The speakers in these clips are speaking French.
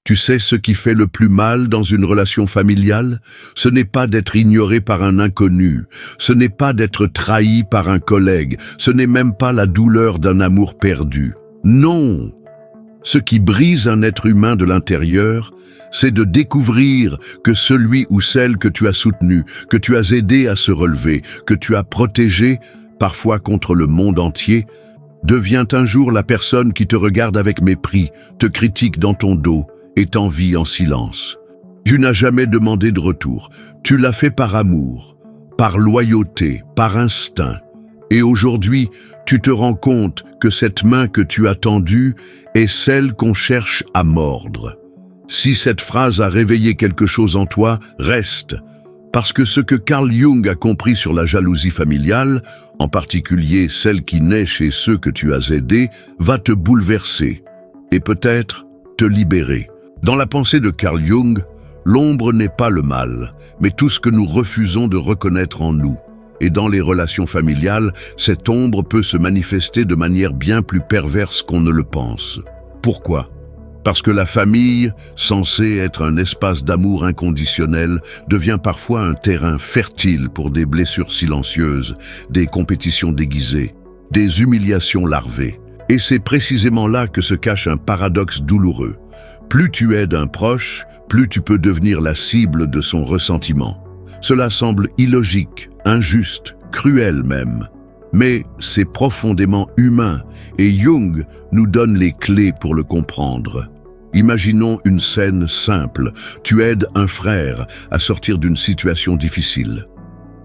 Tu sais ce qui fait le plus mal dans une relation familiale? Ce n'est pas d'être ignoré par un inconnu, ce n'est pas d'être trahi par un collègue, ce n'est même pas la douleur d'un amour perdu. Non! Ce qui brise un être humain de l'intérieur, c'est de découvrir que celui ou celle que tu as soutenu, que tu as aidé à se relever, que tu as protégé, parfois contre le monde entier, devient un jour la personne qui te regarde avec mépris, te critique dans ton dos et t'envie en silence. Tu n'as jamais demandé de retour, tu l'as fait par amour, par loyauté, par instinct. Et aujourd'hui, tu te rends compte que cette main que tu as tendue est celle qu'on cherche à mordre. Si cette phrase a réveillé quelque chose en toi, reste. Parce que ce que Carl Jung a compris sur la jalousie familiale, en particulier celle qui naît chez ceux que tu as aidés, va te bouleverser et peut-être te libérer. Dans la pensée de Carl Jung, l'ombre n'est pas le mal, mais tout ce que nous refusons de reconnaître en nous. Et dans les relations familiales, cette ombre peut se manifester de manière bien plus perverse qu'on ne le pense. Pourquoi ? Parce que la famille, censée être un espace d'amour inconditionnel, devient parfois un terrain fertile pour des blessures silencieuses, des compétitions déguisées, des humiliations larvées. Et c'est précisément là que se cache un paradoxe douloureux. Plus tu aides un proche, plus tu peux devenir la cible de son ressentiment. Cela semble illogique, injuste, cruel même. Mais c'est profondément humain et Jung nous donne les clés pour le comprendre. Imaginons une scène simple. Tu aides un frère à sortir d'une situation difficile.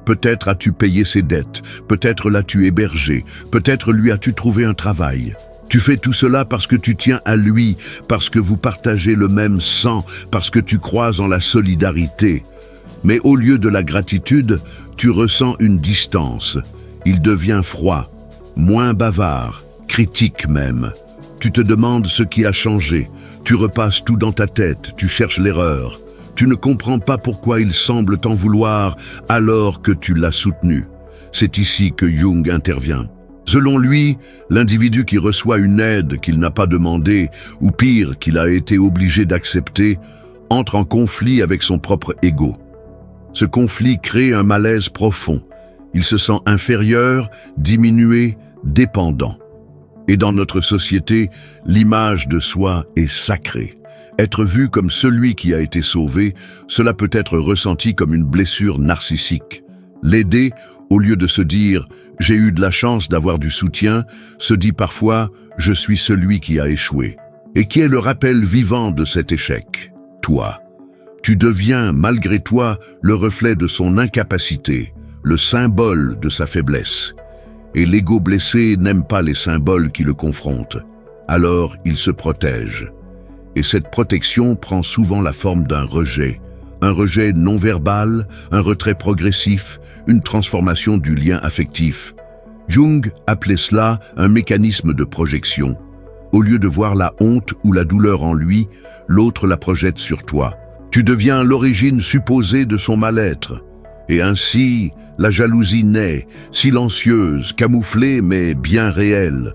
Peut-être as-tu payé ses dettes, peut-être l'as-tu hébergé, peut-être lui as-tu trouvé un travail. Tu fais tout cela parce que tu tiens à lui, parce que vous partagez le même sang, parce que tu crois en la solidarité. Mais au lieu de la gratitude, tu ressens une distance. Il devient froid, moins bavard, critique même. Tu te demandes ce qui a changé, tu repasses tout dans ta tête, tu cherches l'erreur. Tu ne comprends pas pourquoi il semble t'en vouloir alors que tu l'as soutenu. C'est ici que Jung intervient. Selon lui, l'individu qui reçoit une aide qu'il n'a pas demandée, ou pire, qu'il a été obligé d'accepter, entre en conflit avec son propre ego. Ce conflit crée un malaise profond. Il se sent inférieur, diminué, dépendant. Et dans notre société, l'image de soi est sacrée. Être vu comme celui qui a été sauvé, cela peut être ressenti comme une blessure narcissique. L'aider, au lieu de se dire « j'ai eu de la chance d'avoir du soutien », se dit parfois « je suis celui qui a échoué ». Et qui est le rappel vivant de cet échec? Toi. Tu deviens, malgré toi, le reflet de son incapacité, le symbole de sa faiblesse. Et l'ego blessé n'aime pas les symboles qui le confrontent. Alors, il se protège. Et cette protection prend souvent la forme d'un rejet. Un rejet non verbal, un retrait progressif, une transformation du lien affectif. Jung appelait cela un mécanisme de projection. Au lieu de voir la honte ou la douleur en lui, l'autre la projette sur toi. Tu deviens l'origine supposée de son mal-être. Et ainsi, la jalousie naît, silencieuse, camouflée mais bien réelle.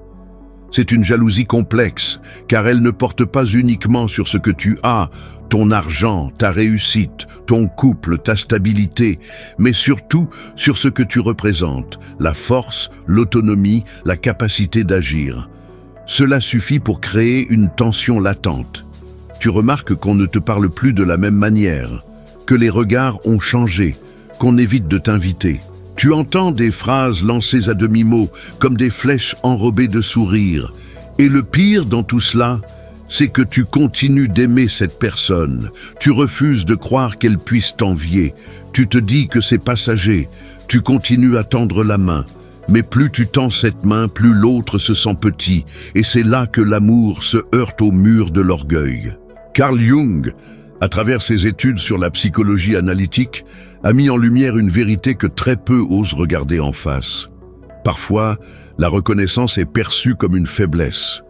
C'est une jalousie complexe, car elle ne porte pas uniquement sur ce que tu as, ton argent, ta réussite, ton couple, ta stabilité, mais surtout sur ce que tu représentes, la force, l'autonomie, la capacité d'agir. Cela suffit pour créer une tension latente. Tu remarques qu'on ne te parle plus de la même manière, que les regards ont changé, qu'on évite de t'inviter. Tu entends des phrases lancées à demi-mot, comme des flèches enrobées de sourires. Et le pire dans tout cela, c'est que tu continues d'aimer cette personne. Tu refuses de croire qu'elle puisse t'envier. Tu te dis que c'est passager. Tu continues à tendre la main. Mais plus tu tends cette main, plus l'autre se sent petit. Et c'est là que l'amour se heurte au mur de l'orgueil. Carl Jung, à travers ses études sur la psychologie analytique, a mis en lumière une vérité que très peu osent regarder en face. Parfois, la reconnaissance est perçue comme une faiblesse.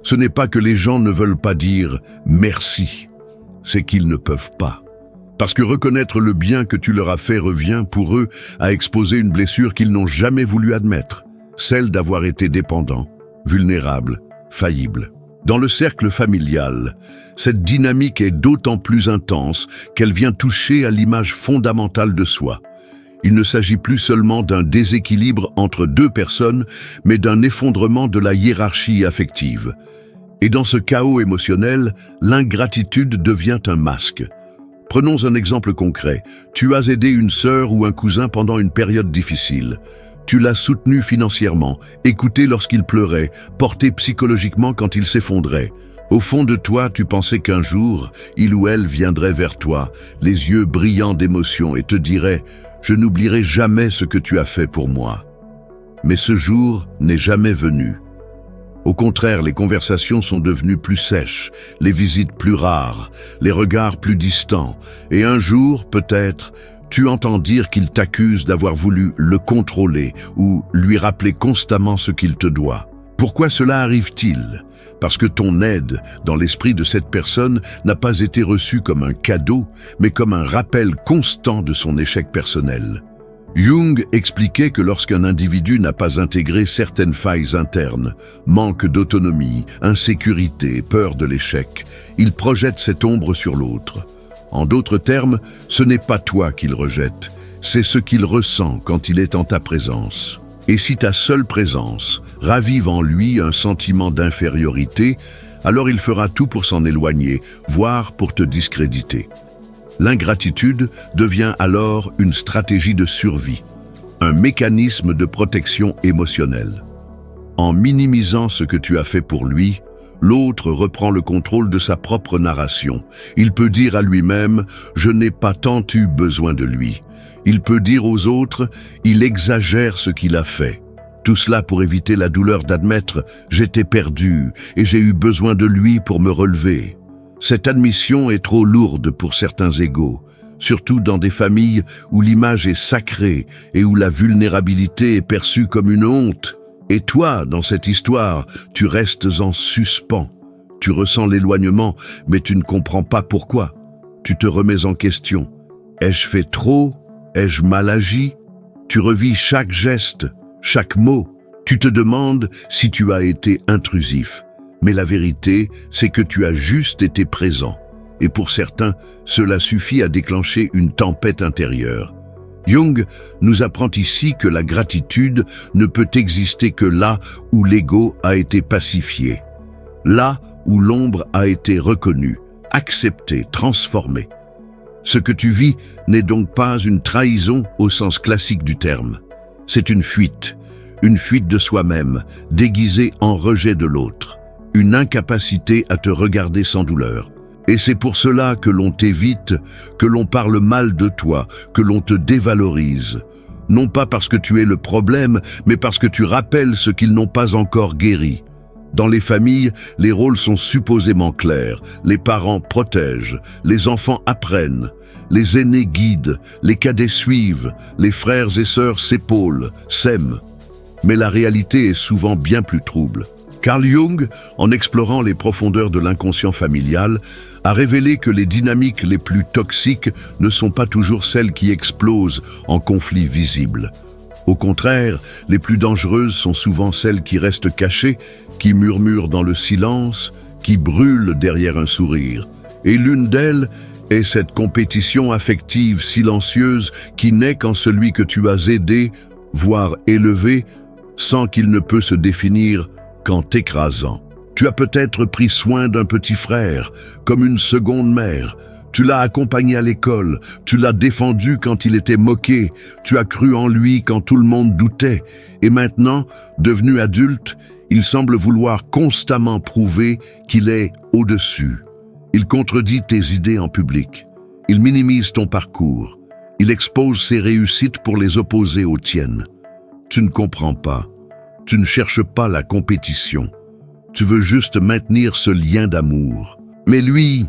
Ce n'est pas que les gens ne veulent pas dire « merci », c'est qu'ils ne peuvent pas. Parce que reconnaître le bien que tu leur as fait revient pour eux à exposer une blessure qu'ils n'ont jamais voulu admettre, celle d'avoir été dépendants, vulnérables, faillibles. Dans le cercle familial, cette dynamique est d'autant plus intense qu'elle vient toucher à l'image fondamentale de soi. Il ne s'agit plus seulement d'un déséquilibre entre deux personnes, mais d'un effondrement de la hiérarchie affective. Et dans ce chaos émotionnel, l'ingratitude devient un masque. Prenons un exemple concret. Tu as aidé une sœur ou un cousin pendant une période difficile. Tu l'as soutenu financièrement, écouté lorsqu'il pleurait, porté psychologiquement quand il s'effondrait. Au fond de toi, tu pensais qu'un jour, il ou elle viendrait vers toi, les yeux brillants d'émotion, et te dirait « Je n'oublierai jamais ce que tu as fait pour moi ». Mais ce jour n'est jamais venu. Au contraire, les conversations sont devenues plus sèches, les visites plus rares, les regards plus distants, et un jour, peut-être, tu entends dire qu'il t'accuse d'avoir voulu le contrôler ou lui rappeler constamment ce qu'il te doit. Pourquoi cela arrive-t-il? Parce que ton aide, dans l'esprit de cette personne, n'a pas été reçue comme un cadeau, mais comme un rappel constant de son échec personnel. Jung expliquait que lorsqu'un individu n'a pas intégré certaines failles internes, manque d'autonomie, insécurité, peur de l'échec, il projette cette ombre sur l'autre. En d'autres termes, ce n'est pas toi qu'il rejette, c'est ce qu'il ressent quand il est en ta présence. Et si ta seule présence ravive en lui un sentiment d'infériorité, alors il fera tout pour s'en éloigner, voire pour te discréditer. L'ingratitude devient alors une stratégie de survie, un mécanisme de protection émotionnelle. En minimisant ce que tu as fait pour lui, l'autre reprend le contrôle de sa propre narration. Il peut dire à lui-même « Je n'ai pas tant eu besoin de lui ». Il peut dire aux autres « Il exagère ce qu'il a fait ». Tout cela pour éviter la douleur d'admettre « J'étais perdu et j'ai eu besoin de lui pour me relever ». Cette admission est trop lourde pour certains égos, surtout dans des familles où l'image est sacrée et où la vulnérabilité est perçue comme une honte. Et toi, dans cette histoire, tu restes en suspens. Tu ressens l'éloignement, mais tu ne comprends pas pourquoi. Tu te remets en question. Ai-je fait trop? Ai-je mal agi? Tu revis chaque geste, chaque mot. Tu te demandes si tu as été intrusif. Mais la vérité, c'est que tu as juste été présent. Et pour certains, cela suffit à déclencher une tempête intérieure. Jung nous apprend ici que la gratitude ne peut exister que là où l'ego a été pacifié. Là où l'ombre a été reconnue, acceptée, transformée. Ce que tu vis n'est donc pas une trahison au sens classique du terme. C'est une fuite de soi-même, déguisée en rejet de l'autre. Une incapacité à te regarder sans douleur. Et c'est pour cela que l'on t'évite, que l'on parle mal de toi, que l'on te dévalorise. Non pas parce que tu es le problème, mais parce que tu rappelles ce qu'ils n'ont pas encore guéri. Dans les familles, les rôles sont supposément clairs. Les parents protègent, les enfants apprennent, les aînés guident, les cadets suivent, les frères et sœurs s'épaulent, s'aiment. Mais la réalité est souvent bien plus trouble. Carl Jung, en explorant les profondeurs de l'inconscient familial, a révélé que les dynamiques les plus toxiques ne sont pas toujours celles qui explosent en conflits visibles. Au contraire, les plus dangereuses sont souvent celles qui restent cachées, qui murmurent dans le silence, qui brûlent derrière un sourire. Et l'une d'elles est cette compétition affective silencieuse qui naît quand celui que tu as aidé, voire élevé, sent qu'il ne peut se définir qu'en t'écrasant. Tu as peut-être pris soin d'un petit frère, comme une seconde mère. Tu l'as accompagné à l'école, tu l'as défendu quand il était moqué, tu as cru en lui quand tout le monde doutait. Et maintenant, devenu adulte, il semble vouloir constamment prouver qu'il est au-dessus. Il contredit tes idées en public. Il minimise ton parcours. Il expose ses réussites pour les opposer aux tiennes. Tu ne comprends pas. Tu ne cherches pas la compétition. Tu veux juste maintenir ce lien d'amour. Mais lui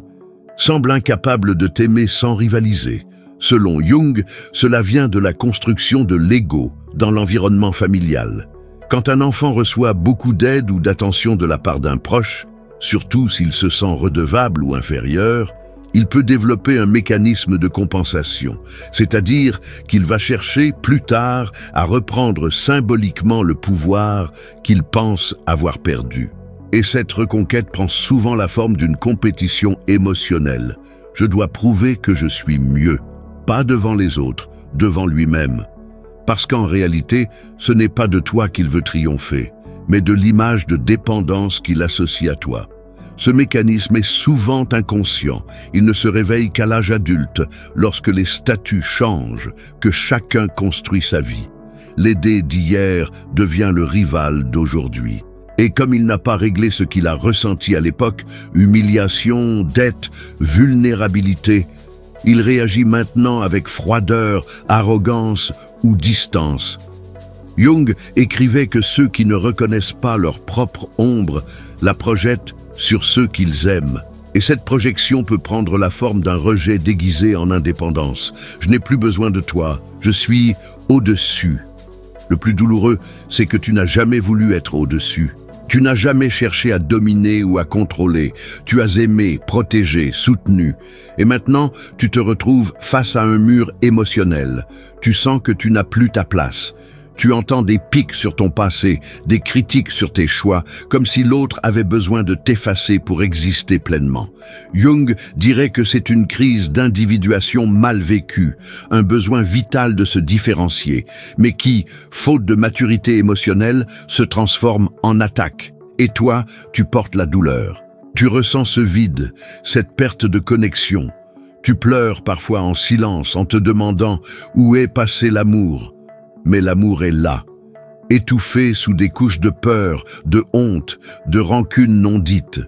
semble incapable de t'aimer sans rivaliser. Selon Jung, cela vient de la construction de l'ego dans l'environnement familial. Quand un enfant reçoit beaucoup d'aide ou d'attention de la part d'un proche, surtout s'il se sent redevable ou inférieur, il peut développer un mécanisme de compensation, c'est-à-dire qu'il va chercher plus tard à reprendre symboliquement le pouvoir qu'il pense avoir perdu. Et cette reconquête prend souvent la forme d'une compétition émotionnelle. Je dois prouver que je suis mieux, pas devant les autres, devant lui-même. Parce qu'en réalité, ce n'est pas de toi qu'il veut triompher, mais de l'image de dépendance qu'il associe à toi. Ce mécanisme est souvent inconscient. Il ne se réveille qu'à l'âge adulte, lorsque les statuts changent, que chacun construit sa vie. L'aidé d'hier devient le rival d'aujourd'hui. Et comme il n'a pas réglé ce qu'il a ressenti à l'époque, humiliation, dette, vulnérabilité, il réagit maintenant avec froideur, arrogance ou distance. Jung écrivait que ceux qui ne reconnaissent pas leur propre ombre la projettent sur ceux qu'ils aiment. Et cette projection peut prendre la forme d'un rejet déguisé en indépendance. Je n'ai plus besoin de toi, je suis au-dessus. Le plus douloureux, c'est que tu n'as jamais voulu être au-dessus. Tu n'as jamais cherché à dominer ou à contrôler. Tu as aimé, protégé, soutenu. Et maintenant, tu te retrouves face à un mur émotionnel. Tu sens que tu n'as plus ta place. Tu entends des pics sur ton passé, des critiques sur tes choix, comme si l'autre avait besoin de t'effacer pour exister pleinement. Jung dirait que c'est une crise d'individuation mal vécue, un besoin vital de se différencier, mais qui, faute de maturité émotionnelle, se transforme en attaque. Et toi, tu portes la douleur. Tu ressens ce vide, cette perte de connexion. Tu pleures parfois en silence en te demandant où est passé l'amour. Mais l'amour est là, étouffé sous des couches de peur, de honte, de rancune non dite.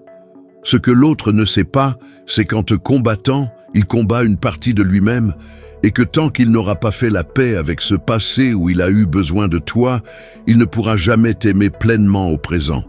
Ce que l'autre ne sait pas, c'est qu'en te combattant, il combat une partie de lui-même, et que tant qu'il n'aura pas fait la paix avec ce passé où il a eu besoin de toi, il ne pourra jamais t'aimer pleinement au présent.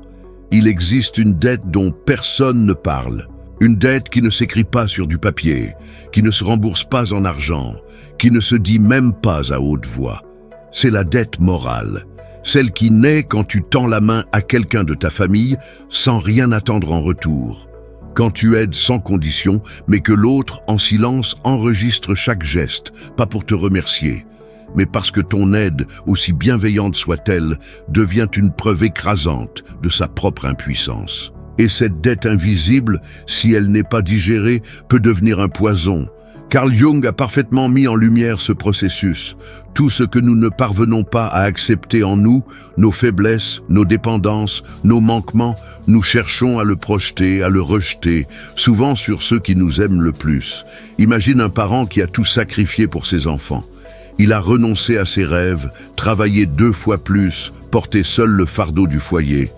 Il existe une dette dont personne ne parle. Une dette qui ne s'écrit pas sur du papier, qui ne se rembourse pas en argent, qui ne se dit même pas à haute voix. C'est la dette morale, celle qui naît quand tu tends la main à quelqu'un de ta famille sans rien attendre en retour. Quand tu aides sans condition, mais que l'autre, en silence, enregistre chaque geste, pas pour te remercier, mais parce que ton aide, aussi bienveillante soit-elle, devient une preuve écrasante de sa propre impuissance. Et cette dette invisible, si elle n'est pas digérée, peut devenir un poison. Carl Jung a parfaitement mis en lumière ce processus. Tout ce que nous ne parvenons pas à accepter en nous, nos faiblesses, nos dépendances, nos manquements, nous cherchons à le projeter, à le rejeter, souvent sur ceux qui nous aiment le plus. Imagine un parent qui a tout sacrifié pour ses enfants. Il a renoncé à ses rêves, travaillé 2 fois plus, porté seul le fardeau du foyer.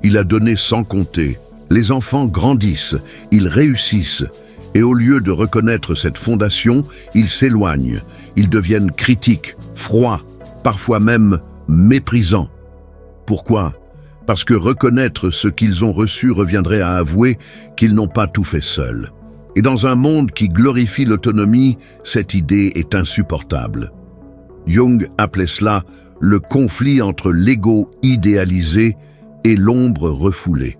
Il a donné sans compter. Les enfants grandissent, ils réussissent. Et au lieu de reconnaître cette fondation, ils s'éloignent, ils deviennent critiques, froids, parfois même méprisants. Pourquoi? Parce que reconnaître ce qu'ils ont reçu reviendrait à avouer qu'ils n'ont pas tout fait seuls. Et dans un monde qui glorifie l'autonomie, cette idée est insupportable. Jung appelait cela le conflit entre l'ego idéalisé et l'ombre refoulée.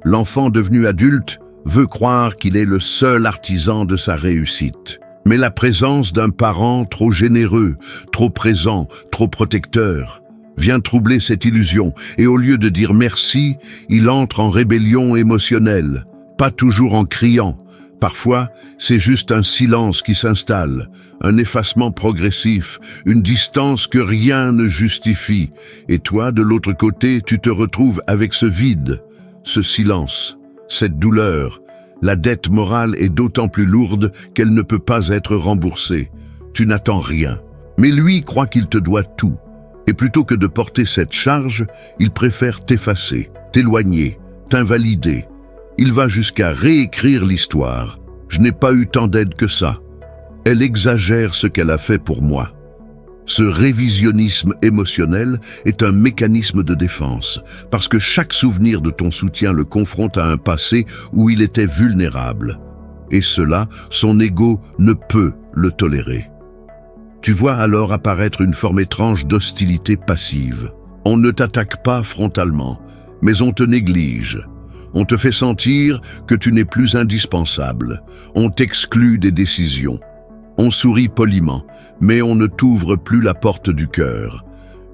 L'enfant devenu adulte veut croire qu'il est le seul artisan de sa réussite. Mais la présence d'un parent trop généreux, trop présent, trop protecteur, vient troubler cette illusion, et au lieu de dire merci, il entre en rébellion émotionnelle, pas toujours en criant. Parfois, c'est juste un silence qui s'installe, un effacement progressif, une distance que rien ne justifie. Et toi, de l'autre côté, tu te retrouves avec ce vide, ce silence. Cette douleur, la dette morale est d'autant plus lourde qu'elle ne peut pas être remboursée. Tu n'attends rien. Mais lui croit qu'il te doit tout. Et plutôt que de porter cette charge, il préfère t'effacer, t'éloigner, t'invalider. Il va jusqu'à réécrire l'histoire. Je n'ai pas eu tant d'aide que ça. Elle exagère ce qu'elle a fait pour moi. Ce révisionnisme émotionnel est un mécanisme de défense, parce que chaque souvenir de ton soutien le confronte à un passé où il était vulnérable. Et cela, son ego ne peut le tolérer. Tu vois alors apparaître une forme étrange d'hostilité passive. On ne t'attaque pas frontalement, mais on te néglige. On te fait sentir que tu n'es plus indispensable. On t'exclut des décisions. On sourit poliment, mais on ne t'ouvre plus la porte du cœur.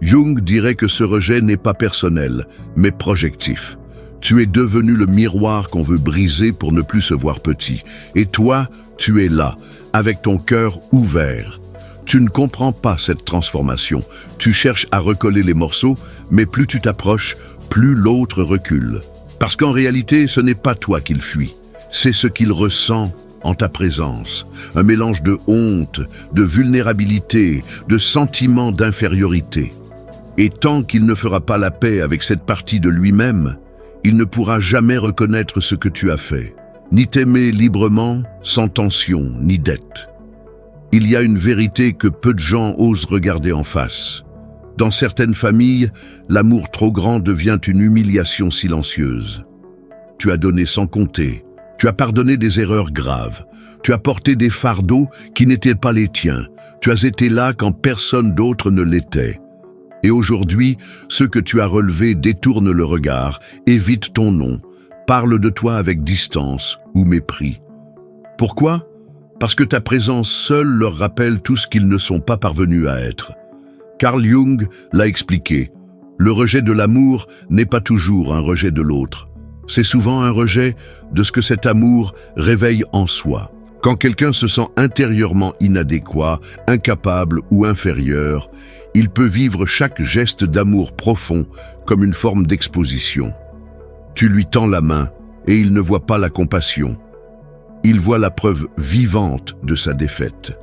Jung dirait que ce rejet n'est pas personnel, mais projectif. Tu es devenu le miroir qu'on veut briser pour ne plus se voir petit. Et toi, tu es là, avec ton cœur ouvert. Tu ne comprends pas cette transformation. Tu cherches à recoller les morceaux, mais plus tu t'approches, plus l'autre recule. Parce qu'en réalité, ce n'est pas toi qu'il fuit. C'est ce qu'il ressent en ta présence. Un mélange de honte, de vulnérabilité, de sentiment d'infériorité. Et tant qu'il ne fera pas la paix avec cette partie de lui-même, il ne pourra jamais reconnaître ce que tu as fait, ni t'aimer librement, sans tension, ni dette. Il y a une vérité que peu de gens osent regarder en face. Dans certaines familles, l'amour trop grand devient une humiliation silencieuse. Tu as donné sans compter, tu as pardonné des erreurs graves, tu as porté des fardeaux qui n'étaient pas les tiens, tu as été là quand personne d'autre ne l'était. Et aujourd'hui, ceux que tu as relevés détournent le regard, évitent ton nom, parlent de toi avec distance ou mépris. Pourquoi ? Parce que ta présence seule leur rappelle tout ce qu'ils ne sont pas parvenus à être. Carl Jung l'a expliqué, le rejet de l'amour n'est pas toujours un rejet de l'autre. C'est souvent un rejet de ce que cet amour réveille en soi. Quand quelqu'un se sent intérieurement inadéquat, incapable ou inférieur, il peut vivre chaque geste d'amour profond comme une forme d'exposition. Tu lui tends la main et il ne voit pas la compassion. Il voit la preuve vivante de sa défaite.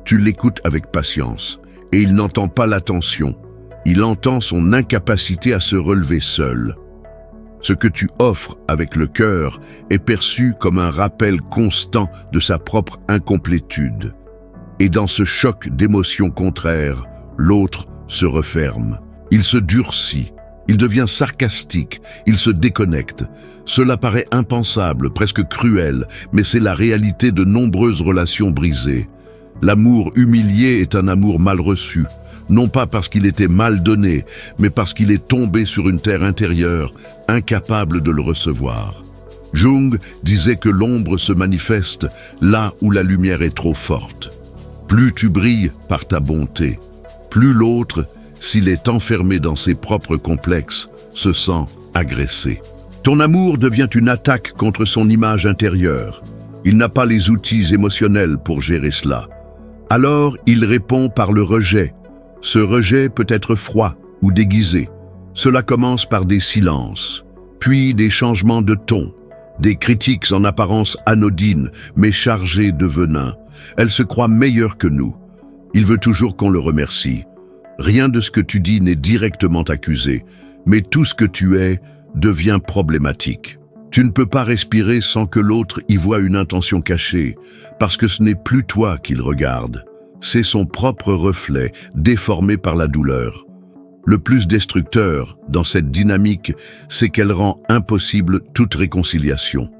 Tu l'écoutes avec patience et il n'entend pas l'attention. Il entend son incapacité à se relever seul. Ce que tu offres avec le cœur est perçu comme un rappel constant de sa propre incomplétude. Et dans ce choc d'émotions contraires, l'autre se referme. Il se durcit, il devient sarcastique, il se déconnecte. Cela paraît impensable, presque cruel, mais c'est la réalité de nombreuses relations brisées. L'amour humilié est un amour mal reçu, non pas parce qu'il était mal donné, mais parce qu'il est tombé sur une terre intérieure, incapable de le recevoir. Jung disait que l'ombre se manifeste là où la lumière est trop forte. Plus tu brilles par ta bonté, plus l'autre, s'il est enfermé dans ses propres complexes, se sent agressé. Ton amour devient une attaque contre son image intérieure. Il n'a pas les outils émotionnels pour gérer cela. Alors, il répond par le rejet. Ce rejet peut être froid ou déguisé. Cela commence par des silences, puis des changements de ton, des critiques en apparence anodines, mais chargées de venin. Elle se croit meilleure que nous. Il veut toujours qu'on le remercie. Rien de ce que tu dis n'est directement accusé, mais tout ce que tu es devient problématique. Tu ne peux pas respirer sans que l'autre y voie une intention cachée, parce que ce n'est plus toi qu'il regarde. C'est son propre reflet, déformé par la douleur. Le plus destructeur dans cette dynamique, c'est qu'elle rend impossible toute réconciliation.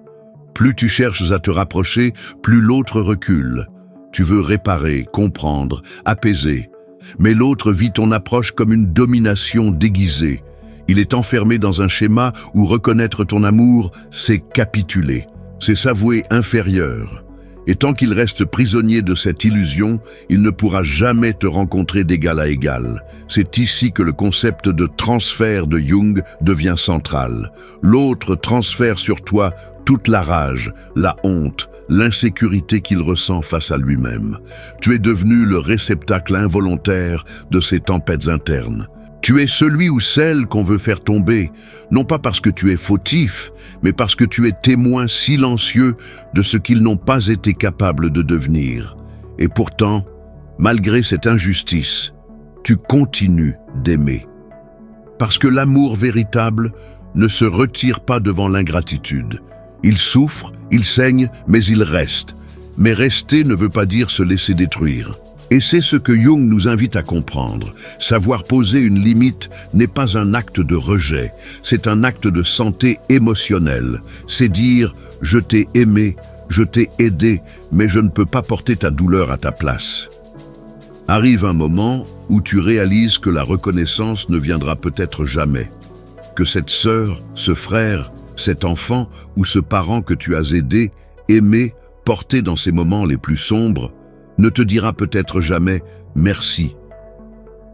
Plus tu cherches à te rapprocher, plus l'autre recule. Tu veux réparer, comprendre, apaiser. Mais l'autre vit ton approche comme une domination déguisée. Il est enfermé dans un schéma où reconnaître ton amour, c'est capituler, c'est s'avouer inférieur. Et tant qu'il reste prisonnier de cette illusion, il ne pourra jamais te rencontrer d'égal à égal. C'est ici que le concept de transfert de Jung devient central. L'autre transfère sur toi toute la rage, la honte, l'insécurité qu'il ressent face à lui-même. Tu es devenu le réceptacle involontaire de ces tempêtes internes. Tu es celui ou celle qu'on veut faire tomber, non pas parce que tu es fautif, mais parce que tu es témoin silencieux de ce qu'ils n'ont pas été capables de devenir. Et pourtant, malgré cette injustice, tu continues d'aimer. Parce que l'amour véritable ne se retire pas devant l'ingratitude. Il souffre, il saigne, mais il reste. Mais rester ne veut pas dire se laisser détruire. Et c'est ce que Jung nous invite à comprendre. Savoir poser une limite n'est pas un acte de rejet, c'est un acte de santé émotionnelle. C'est dire « je t'ai aimé, je t'ai aidé, mais je ne peux pas porter ta douleur à ta place ». Arrive un moment où tu réalises que la reconnaissance ne viendra peut-être jamais. Que cette sœur, ce frère, cet enfant ou ce parent que tu as aidé, aimé, porté dans ces moments les plus sombres, ne te dira peut-être jamais « merci ».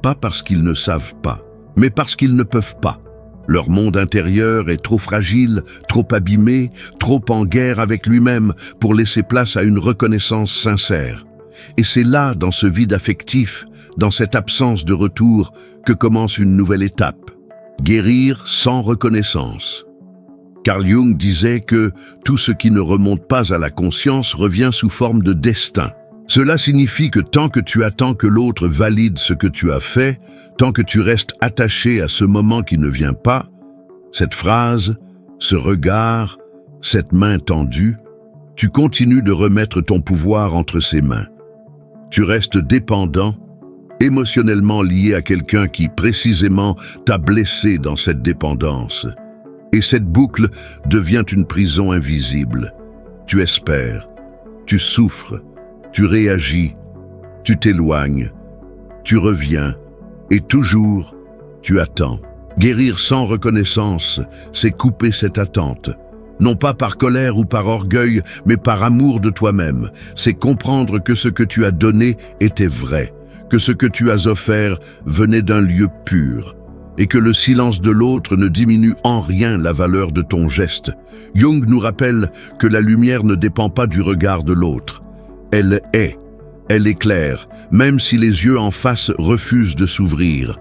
Pas parce qu'ils ne savent pas, mais parce qu'ils ne peuvent pas. Leur monde intérieur est trop fragile, trop abîmé, trop en guerre avec lui-même pour laisser place à une reconnaissance sincère. Et c'est là, dans ce vide affectif, dans cette absence de retour, que commence une nouvelle étape. Guérir sans reconnaissance. Carl Jung disait que tout ce qui ne remonte pas à la conscience revient sous forme de destin. Cela signifie que tant que tu attends que l'autre valide ce que tu as fait, tant que tu restes attaché à ce moment qui ne vient pas, cette phrase, ce regard, cette main tendue, tu continues de remettre ton pouvoir entre ses mains. Tu restes dépendant, émotionnellement lié à quelqu'un qui précisément t'a blessé dans cette dépendance. Et cette boucle devient une prison invisible. Tu espères, tu souffres, tu réagis, tu t'éloignes, tu reviens, et toujours, tu attends. Guérir sans reconnaissance, c'est couper cette attente. Non pas par colère ou par orgueil, mais par amour de toi-même. C'est comprendre que ce que tu as donné était vrai, que ce que tu as offert venait d'un lieu pur, et que le silence de l'autre ne diminue en rien la valeur de ton geste. Jung nous rappelle que la lumière ne dépend pas du regard de l'autre. Elle éclaire, même si les yeux en face refusent de s'ouvrir.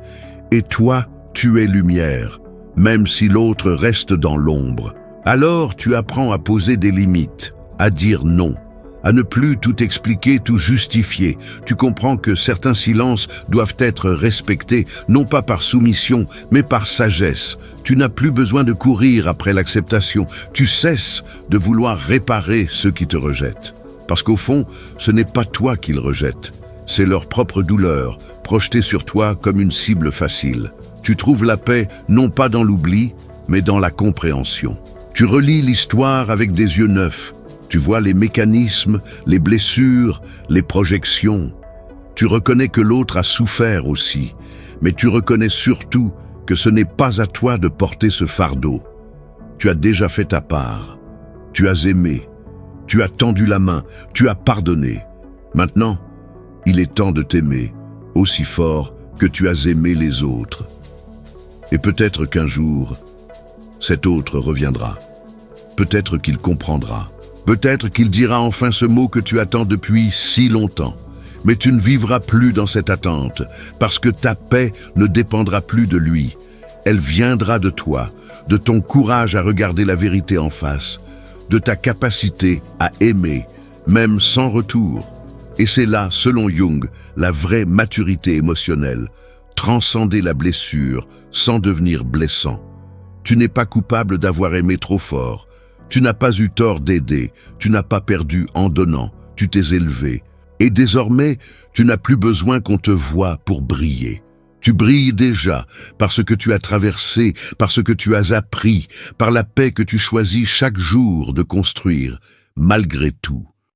Et toi, tu es lumière, même si l'autre reste dans l'ombre. Alors tu apprends à poser des limites, à dire non, à ne plus tout expliquer, tout justifier. Tu comprends que certains silences doivent être respectés, non pas par soumission, mais par sagesse. Tu n'as plus besoin de courir après l'acceptation. Tu cesses de vouloir réparer ceux qui te rejettent. Parce qu'au fond, ce n'est pas toi qu'ils rejettent. C'est leur propre douleur, projetée sur toi comme une cible facile. Tu trouves la paix non pas dans l'oubli, mais dans la compréhension. Tu relis l'histoire avec des yeux neufs. Tu vois les mécanismes, les blessures, les projections. Tu reconnais que l'autre a souffert aussi, mais tu reconnais surtout que ce n'est pas à toi de porter ce fardeau. Tu as déjà fait ta part. Tu as aimé. Tu as tendu la main. Tu as pardonné. Maintenant, il est temps de t'aimer, aussi fort que tu as aimé les autres. Et peut-être qu'un jour, cet autre reviendra. Peut-être qu'il comprendra. Peut-être qu'il dira enfin ce mot que tu attends depuis si longtemps. Mais tu ne vivras plus dans cette attente, parce que ta paix ne dépendra plus de lui. Elle viendra de toi, de ton courage à regarder la vérité en face, de ta capacité à aimer, même sans retour. Et c'est là, selon Jung, la vraie maturité émotionnelle. Transcender la blessure sans devenir blessant. Tu n'es pas coupable d'avoir aimé trop fort. Tu n'as pas eu tort d'aider. Tu n'as pas perdu en donnant. Tu t'es élevé. Et désormais, tu n'as plus besoin qu'on te voie pour briller. Tu brilles déjà parce que tu as traversé, parce que tu as appris, par la paix que tu choisis chaque jour de construire, malgré tout.